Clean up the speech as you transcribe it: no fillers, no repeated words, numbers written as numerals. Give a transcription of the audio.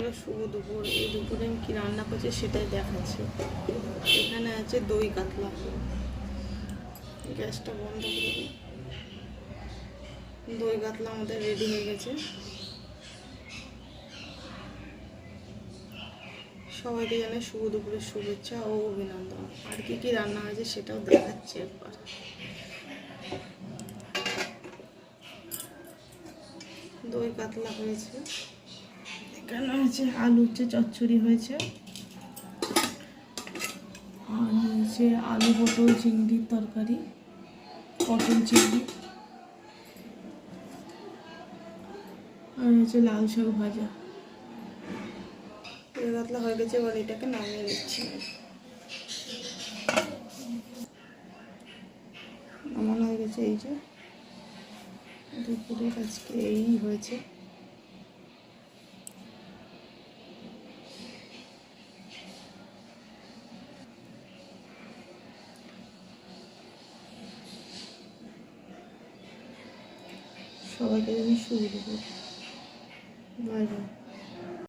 বন্ধুরা, শুভ দুপুর। এই দুপুরে আমি কী রান্না করছি সেটাই দেখাচ্ছি। এখানে আছে দই কাতলা। গ্যাসটা বন্ধ করে দই কাতলা আমাদের রেডি হয়ে গেছে। সবাইকে জানাই শুভ দুপুরের শুভেচ্ছা ও অভিনন্দন। আর কি কি রান্না হয়েছে সেটাও দেখাচ্ছি একবার। দই কাতলা হয়েছে, এখানে হয়েছে আলু চচ্চড়ি হয়েছে, আর হয়েছে আলু পটল চিংড়ির তরকারি, পটল চিংড়ি, আর হচ্ছে লাল শাক ভাজা। দই কাতলা হয়ে গেছে, এবার এটাকে নামিয়ে নিচ্ছি। নামানো হয়ে গেছে। এই যে দুপুরের আজকে এই হয়েছে। সবাইকে জানি শুভ দুপুর। Bye bye.